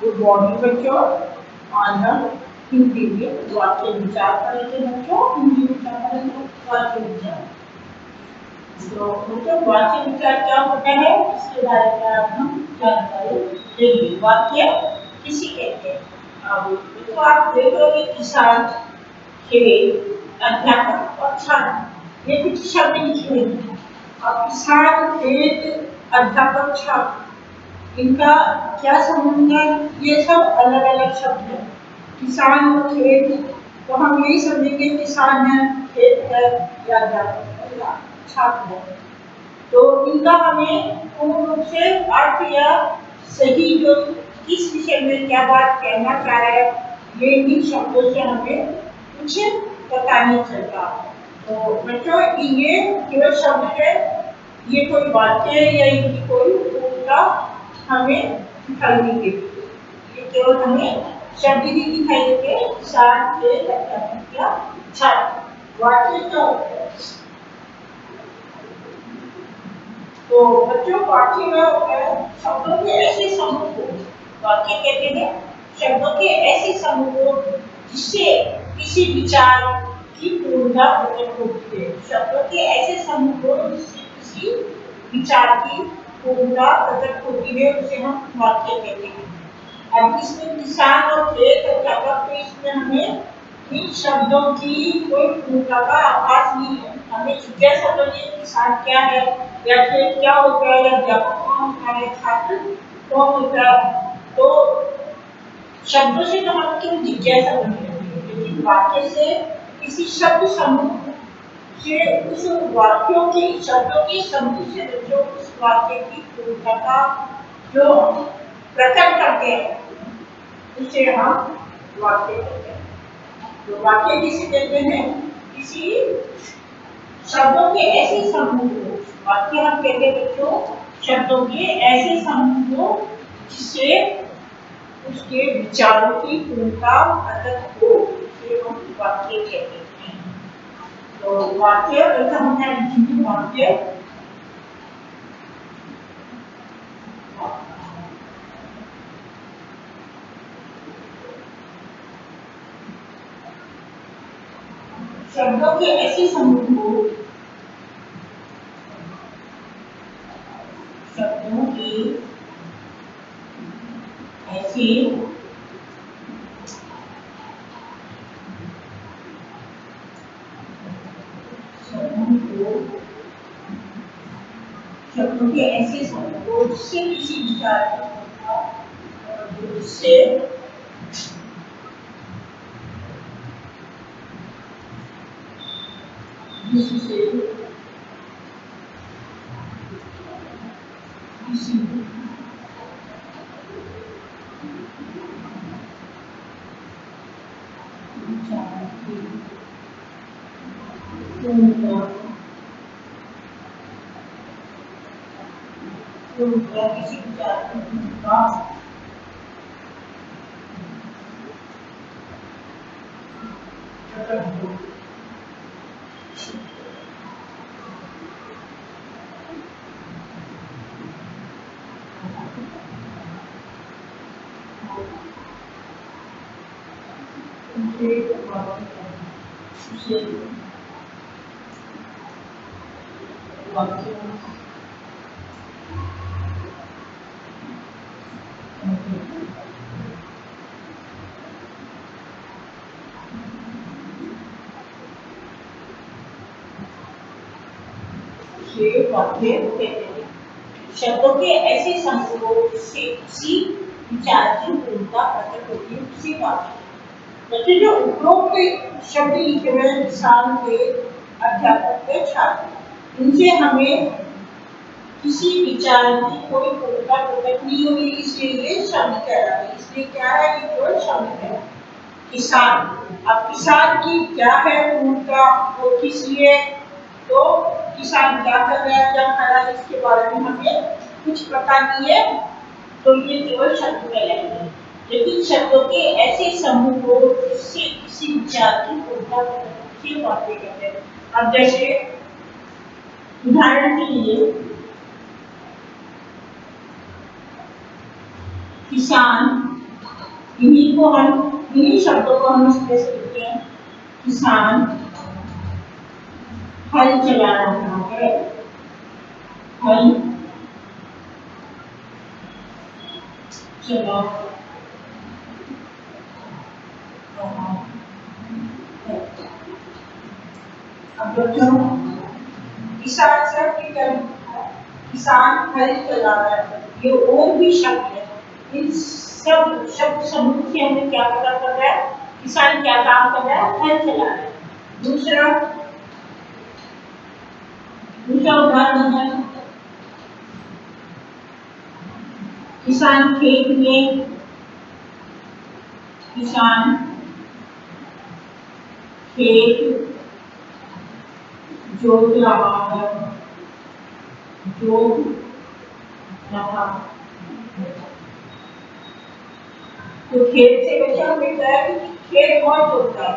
Good morning बच्चों। आज हम हिंदी में वाक्य विचार करेंगे बच्चों। हिंदी में क्या करेंगे? वाक्य विचार। तो बच्चों वाक्य विचार क्या होता है इसके बारे में आज हम जानकारी लेंगे। वाक्य किसी कहते हैं? अब तो आप देख रहे किसान, खेत, अध्यापक और छात्र, ये कुछ शब्द लिखे हुए हैं। अब किसान, खेत, अध्यापक, छात्र, इनका क्या संबंध है? ये सब अलग अलग शब्द हैं। किसान और खेत, तो हम यही समझेंगे किसान है, खेत है या अध्यापक है या छात्र है। तो इनका हमें पूर्ण रूप से अर्थ या सही जो किस विषय में क्या बात कहना चाह रहा है, ये इन शब्दों से हमें कुछ पता नहीं चलता। तो बच्चों ये केवल शब्द है, ये कोई वाक्य या इनकी कोई पूर्णता हमें दिखाई नहीं देती। ये केवल हमें शब्द ही दिखाई देते हैं। किसान, खेत, अध्यापक या छात्र। वाक्य क्या होता है? तो बच्चों वाक्य में होता है शब्दों के ऐसे समूह को वाक्य कहते हैं। शब्दों के ऐसे समूह को जिससे किसी विचार की पूर्णता प्रकट होती है। शब्दों के ऐसे समूह को जिससे किसी विचार की पूर्णता प्रकट होती है उसे हम वाक्य कहते हैं। अब इसमें किसान और खेत, अध्यापक, तो इसमें हमें इन शब्दों की कोई पूर्णता का आभास नहीं है। हमें जिज्ञासा होती है किसान क्या है या खेत क्या होता है या अध्यापक कौन होता है, छात्र कौन होता है। तो शब्दों से तो हम क्यों जिज्ञासा बनी रहती है, लेकिन वाक्य से किसी शब्द समूह से, उस वाक्यों की शब्दों के समूह से जो उस वाक्य की पूर्णता का जो प्रकट करते हैं उसे हम वाक्य कहते हैं। तो वाक्य किसे कहते हैं? किसी शब्दों के ऐसे समूह को वाक्य हम कहते हैं बच्चों। शब्दों के ऐसे समूह को जिससे उसके विचारों की पूर्णता प्रकट हो उसे हम वाक्य कहते हैं। तो वाक्य ऐसा होता है लिखेंगे वाक्य शब्दों के ऐसे समूह को शब्दों की ऐसी शब्दों के ऐसे समूह को जिससे किसी विचार जिससे जिससे किसी विचार की पूर्णता किसी विचार की पूर्णता प्रकट हो। उसे वाक्य वाक्य कहते हैं। शब्दों के ऐसे समूह से किसी विचार की पूर्णता प्रकट होती है उसी वाक्य। बच्चे जो उपरोक्त शब्द लिखे हुए हैं किसान के, अध्यापक के, छात्र, इनसे हमें किसी विचार की कोई पूर्णता प्रकट नहीं होगी, इसलिए ये शब्द कह रहा है। इसलिए क्या है? ये केवल शब्द है किसान। अब किसान की क्या है पूर्णता, वो किस लिए, तो किसान क्या कर रहा है, क्या कर रहा है, इसके बारे में हमें कुछ पता नहीं है। तो ये केवल शब्द कहलाएंगे। लेकिन शब्दों के ऐसे समूह को जिससे किसी विचार की पूर्णता प्रकट वाक्य कहते हैं। अब जैसे उदाहरण के लिए किसान इन्हीं शब्दों को हम इस तरह से लिखते हैं। किसान हल चला रहा है, हल चला रहा है। अब बच्चों किसान सिर्फ किसान हल चला रहा है, ये और भी शब्द है। इन सब शब्द समूह से हमें क्या पता चल रहा है? किसान क्या काम कर रहा है? हल चला रहा है। दूसरा उदाहरण है किसान खेत में खेत जोत रहा है, जोत रहा है। तो खेत से बच्चा हमें क्या है कि खेत कौन जोतता है?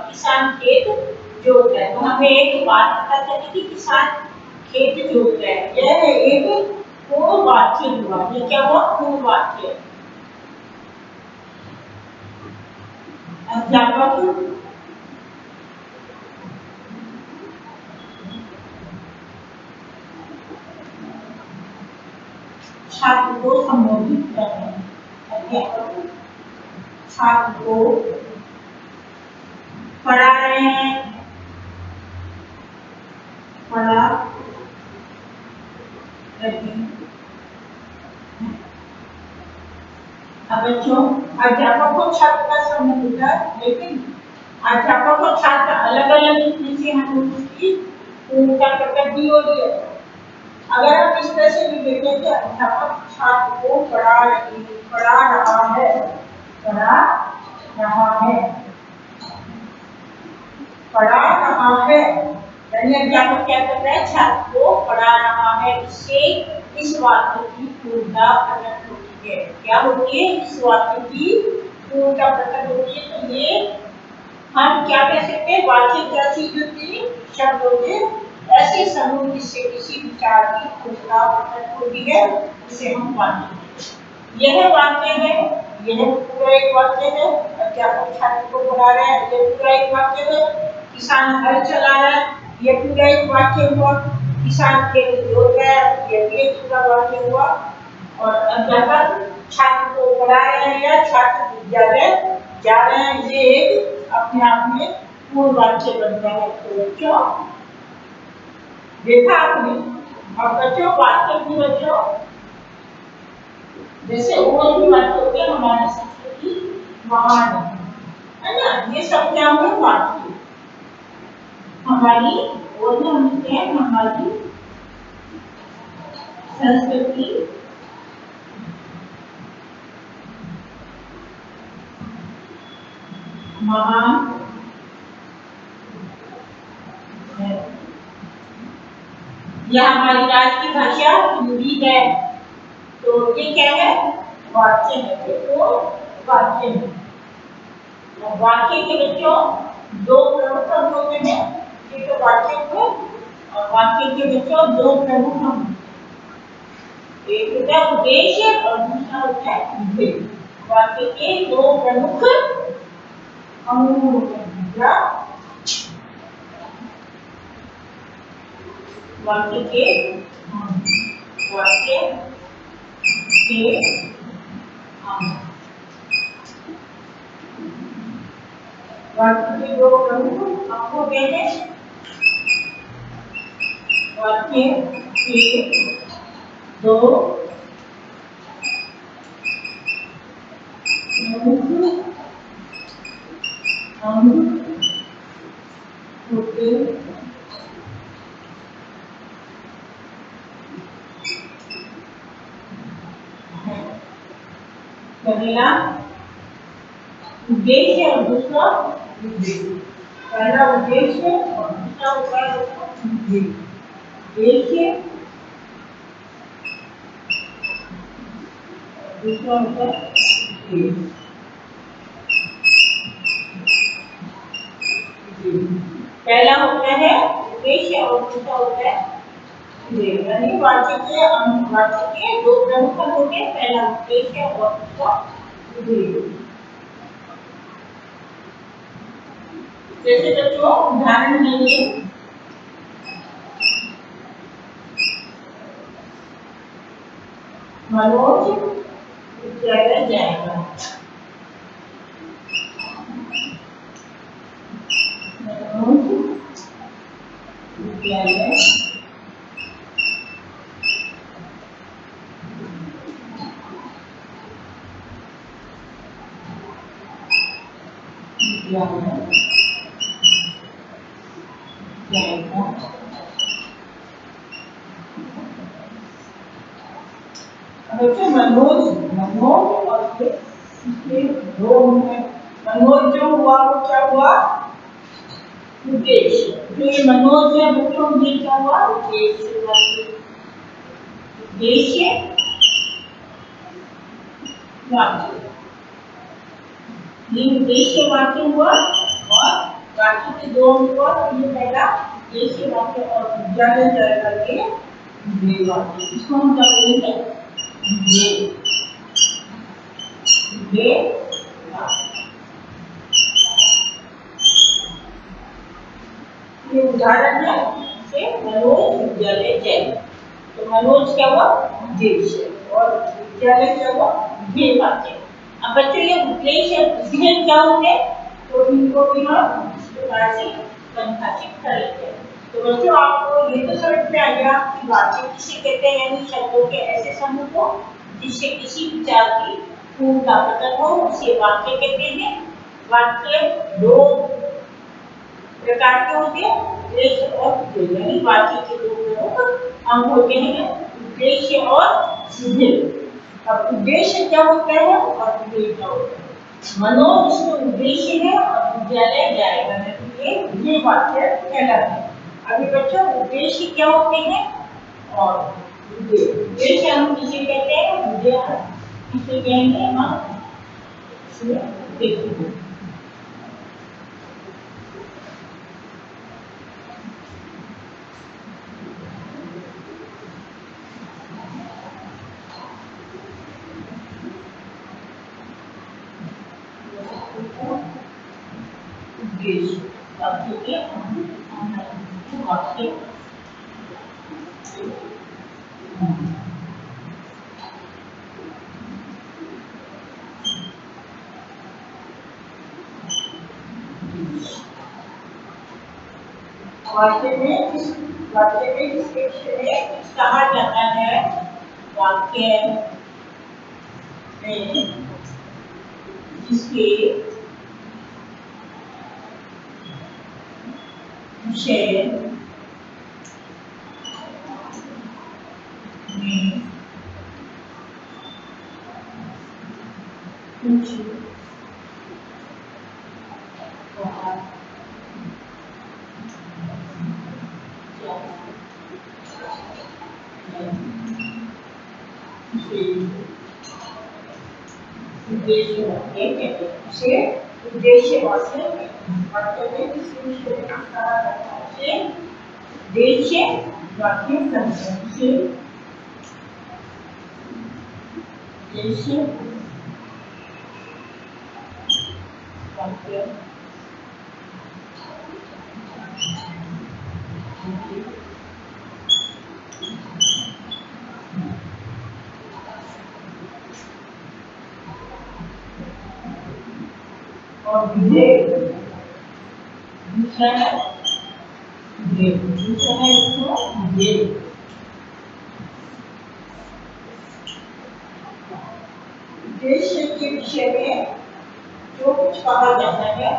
किसान खेत जोतता है। तो हमें एक बात पता चली कि किसान खेत जोतता है। यह एक पूर्ण वाक्य हुआ। ये क्या हुआ? पूर्ण वाक्य। अध्यापक छात्र को संबोधित कर रहे हैं। अध्यापक छात्र को पढ़ा रहे हैं, पढ़ा रहे हैं। अब बच्चों अध्यापक को छात्र का संबंध होता है, लेकिन अध्यापक और छात्र अलग अलग लिखने से हम उसकी पूर्णता प्रकट भी हो रही है। अगर हम इस तरह से भी देखें कि अध्यापक छात्र को पढ़ा रहा है, यानी अध्यापक क्या कर रहा है? छात्र को पढ़ा रहा है। इससे इस वाक्य की पूर्णता प्रकट होती है। क्या होती है? इस वाक्य की पूर्णता प्रकट होती है। तो ये हम क्या कह सकते हैं? वाक्य क्या चीज होती है? शब्द होते हैं ऐसे समूह जिससे किसी विचार की पूर्णता प्रकट होती है, इसे हम वाक्य कहते हैं। यह वाक्य है, यह पूरा एक वाक्य है। अध्यापक छात्र को पढ़ा रहा है, यह पूरा एक वाक्य है। किसान हल चला रहा है, यह पूरा एक वाक्य हुआ। किसान खेत जोत रहा है, यह भी एक पूरा वाक्य हुआ। और अध्यापक छात्र को पढ़ा रहे हैं या छात्र विद्यालय जा रहे हैं, ये एक अपने आप में पूर्ण वाक्य बनता है। तो बच्चों देखा आपने। और बच्चों वाक्य भी बच्चों जैसे और भी वाक्य होते हैं हमारी संस्कृति महान है ना। ये सब क्या हुए? वाक्य हमारी और भी हम लिखते हैं हमारी संस्कृति महान है। यह हमारी राष्ट्रीय भाषा हिंदी है। तो ये क्या है? वाक्य है। तो वाक्य है। वाक्य के बच्चों दो प्रमुख अंग होते हैं। ये तो वाक्य हुए। और वाक्य के बच्चों दो प्रमुख अंग, एक होता है उद्देश्य और दूसरा होता है उद्देश्य। वाक्य के दो प्रमुख अंग होते हैं। क्या? वाक्य के वाक्य के दो प्रमुख अंग होते हैं। वाक्य के दो प्रमुख अंग होते हैं। पहला उद्देश्य और दूसरा उद्देश्य। पहला उद्देश्य और दूसरा होता है उद्देश्य। दूसरा होता है उद्देश्य। पहला होता है उद्देश्य और दूसरा होता है उद्देश्य। यानी वाक्य के दो प्रमुख अंग होते हैं। पहला उद्देश्य और दूसरा जैसे बच्चों उदाहरण लेंगे, मनोज विद्यालय जाएगा। मनोज विद्यालय जाएगा। बच्चों मनोज और इसके दो हैं। मनोज जो हुआ वो क्या हुआ? उद्देश्य। जो ये मनोज है बच्चों, ये क्या हुआ? उद्देश्य। उद्देश्य वाक्य, ये उद्देश्य वाक्य हुआ और बाकी के दो हुआ। तो ये पहला उद्देश्य वाक्य और विद्यालय जाएगा ये वाक्य। इसको हम क्या बोलेंगे? ये उदाहरण है से मनोज विद्यालय जाएगा। तो मनोज क्या हुआ? उद्देश्य और विद्यालय क्या हुआ? ये वाक्य। अब बच्चों ये उद्देश्य उद्देश्य क्या होते हैं? तो इनको भी हम इस प्रकार से परिभाषित करेंगे। तो बच्चों आपको ये तो समझ में आ गया कि वाक्य किसे कहते हैं, यानी शब्दों के ऐसे समूह को जिससे किसी विचार की पूर्णता प्रकट हो उसे वाक्य कहते हैं। वाक्य दो प्रकार के होते हैं, उद्देश्य और उद्देश्य, यानी वाक्य के दो प्रमुख अंग होते हैं, उद्देश्य और उद्देश्य। अब उद्देश्य क्या होता है और उद्देश्य क्या होता है? मनोज इसमें उद्देश्य है और विद्यालय जाएगा, ये वाक्य कहलाता है। अभी बच्चों उद्देश्य क्या होते हैं और उद्देश्य हम किसे कहते हैं? उद्देश्य किसे कहेंगे हम? देखेंगे। वाक्य में किस विषय में कहा जाता है? वाक्य में जिसके विषय में कुछ उद्देश्य वाक्य कहते हैं। उसे उद्देश्य वाक्य वाक्य में किसी विषय में कहा जाता है उसे उद्देश्य वाक्य कहते हैं। उसे उद्देश्य वाक्य और विधेय दूसरा है विधेय। उद्देश्य के विषय में जो कुछ कहा जाता है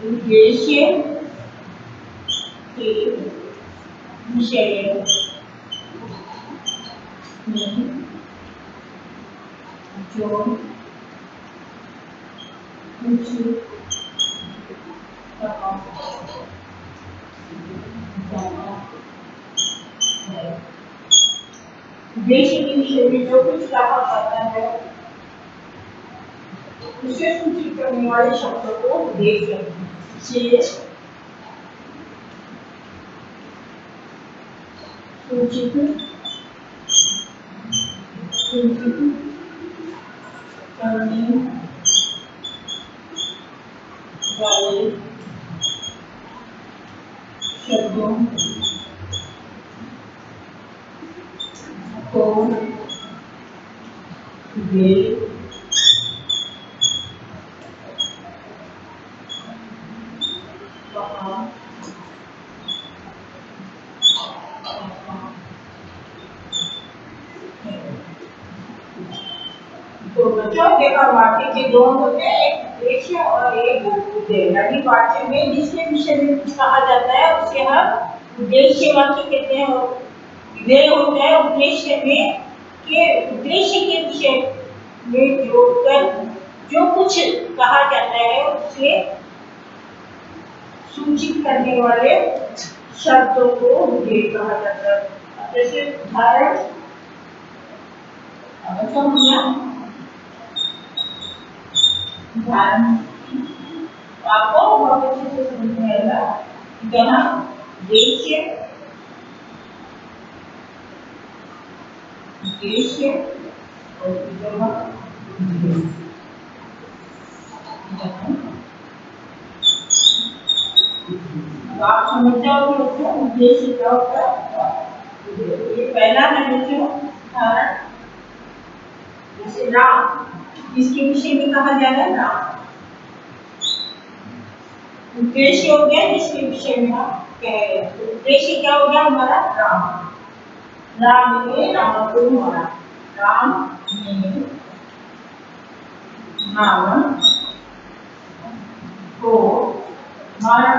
उद्देश्य के विषय में जो कुछ कहा जाता है, उद्देश्य के विषय में जो कुछ कहा जाता है उसे सूचित करने वाले शब्दों को उद्देश्य से सूचित सूचित करने वाले शब्दों को वे तो बच्चों देखा वाक्य के दो होते हैं, एक उद्देश्य और एक उद्देश्य। यानी वाक्य में जिसके विषय में कुछ कहा जाता है उसे हम उद्देश्य वाक्य कहते हैं। विधेय होता है उद्देश्य में के उद्देश्य के विषय में जो कुछ कहा जाता है उसे सूचित करने वाले शब्दों को विधेय कहा जाता है। जैसे उदाहरण आपको बहुत अच्छे से समझ में आएगा। जहाँ देश और आप समझ जाओगे उद्देश्य क्या होता है। ये पहला है बच्चों उदाहरण, जैसे राम, इसके विषय में कहा जा रहा है राम। उद्देश्य हो गया जिसके विषय में हम कह रहे हैं। उद्देश्य क्या हो गया हमारा राम। राम ने रावण को मारा। राम ने रावण को मारा।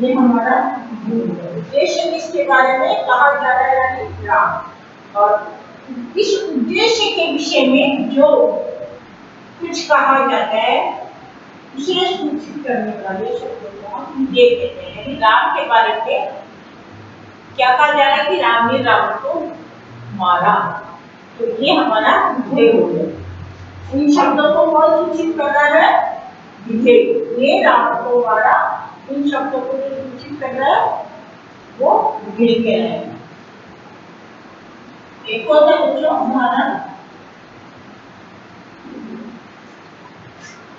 ये हमारा उद्देश्य जिसके बारे में कहा जा रहा है यानी राम। और इस उद्देश्य के विषय में जो कुछ कहा जाता है उसे सूचित करने वाले शब्दों को हम विधेय कहते हैं। यानी राम के बारे में क्या कहा जा रहा है कि राम ने रावण को मारा, तो ये हमारा विधेय हो गया। इन शब्दों को कौन सूचित कर रहा है? विधेय। ये रावण को मारा, इन शब्दों को जो सूचित कर रहा है वो विधेय कह रहे हैं। एक और है बच्चों उदाहरण,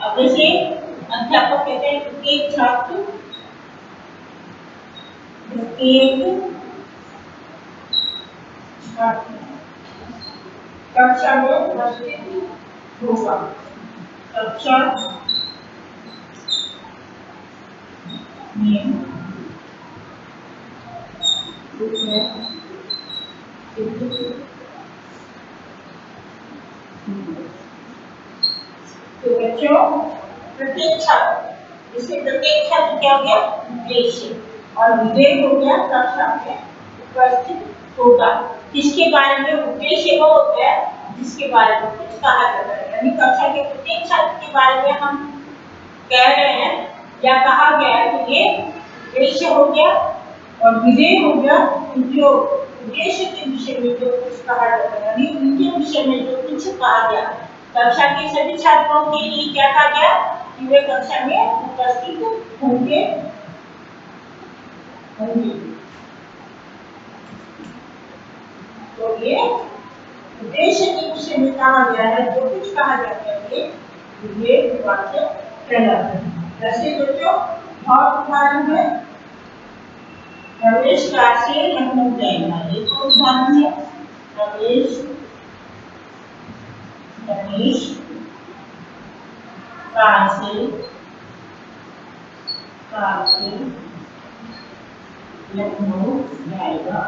अब जैसे अध्यापक कहते हैं प्रत्येक छात्र कक्षा में उपस्थित होगा। कक्षा में तो बच्चों प्रत्येक छात्र, इससे प्रत्येक छात्र क्या हो गया? उद्देश्य, और विधेय हो गया कक्षा में उपस्थित होगा। किसके बारे में? उद्देश्य वो होता है जिसके बारे में कुछ कहा जाता है। यानी कक्षा के प्रत्येक छात्र के बारे में हम कह रहे हैं या कहा गया है, तो ये उद्देश्य हो गया। और विधेय हो गया जो उद्देश्य के विषय में जो कुछ कहा जाता है, यानी उनके विषय में जो कुछ कहा गया। कक्षा के सभी छात्रों के लिए क्या कहा गया कि वे कक्षा में उपस्थित होंगे। तो ये उद्देश्य के विषय में कहा गया है, जो कुछ कहा जाता है ये वाक्य कहलाता है। जैसे बच्चों और उदाहरण है, रमेश कार से लखनऊ जाएगा। एक और उदाहरण है, रमेश कार से लखनऊ जाएगा।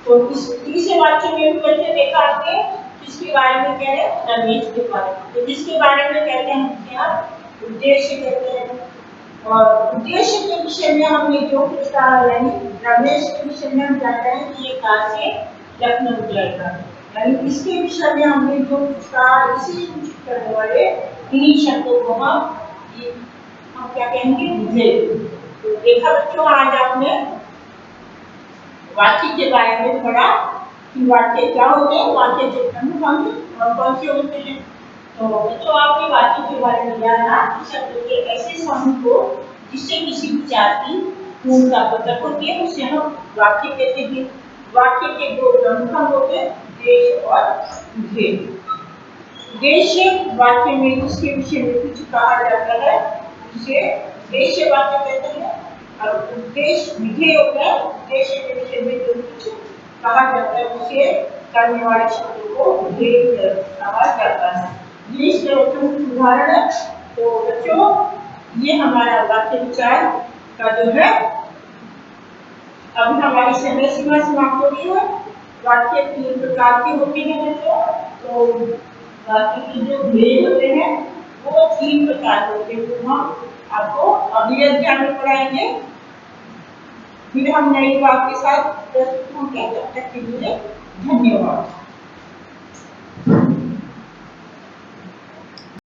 तो इस तीसरे वाक्य में भी देखा आपने किसके बारे में कह रहे हैं? रमेश के बारे में। तो जिसके बारे में कहते हैं आप उद्देश्य कहते हैं। और उद्देश्य के विषय में हमने जो कुछ कहा, यानी रमेश के विषय में हम कहते हैं कि ये कार से लखनऊ जाएगा। यानी इसके विषय में हमने जो कुछ कहा, इसी सूचित करने वाले इन्हीं शब्दों को हम क्या कहेंगे? विधेय। तो देखा बच्चों आज आपने वाक्य के बारे में पढ़ा कि वाक्य क्या होते हैं, वाक्य के प्रमुख अंग और कौन से होते हैं। तो बच्चों आपने वाक्य के बारे में जाना कि शब्द के ऐसे समूह को जिससे किसी विचार की पूर्णता प्रकट होती है उसे हम वाक्य कहते हैं। वाक्य के दो प्रमुख अंग होते हैं, उद्देश्य और विधेय। उद्देश्य वाक्य में जिसके विषय में कुछ कहा जाता है उसे उद्देश्य वाक्य कहते हैं, और उद्देश्य विधेय होता है, उद्देश्य के विषय में जो कुछ कहा जाता है उसे करने वाले शब्दों को विधेय कहा जाता है। ये इसके उदाहरण है। तो बच्चों ये हमारा वाक्य विचार का जो है अभी हमारी समय सीमा समाप्त हो रही है। वाक्य 3 प्रकार के होते हैं बच्चों। तो वाक्य के जो भेद होते हैं वो 3 प्रकार के होते हैं, तो हम आपको अगले अध्याय में पढ़ाएंगे। फिर हम नई बात के साथ प्रस्तुत होंगे। तब तक के लिए धन्यवाद।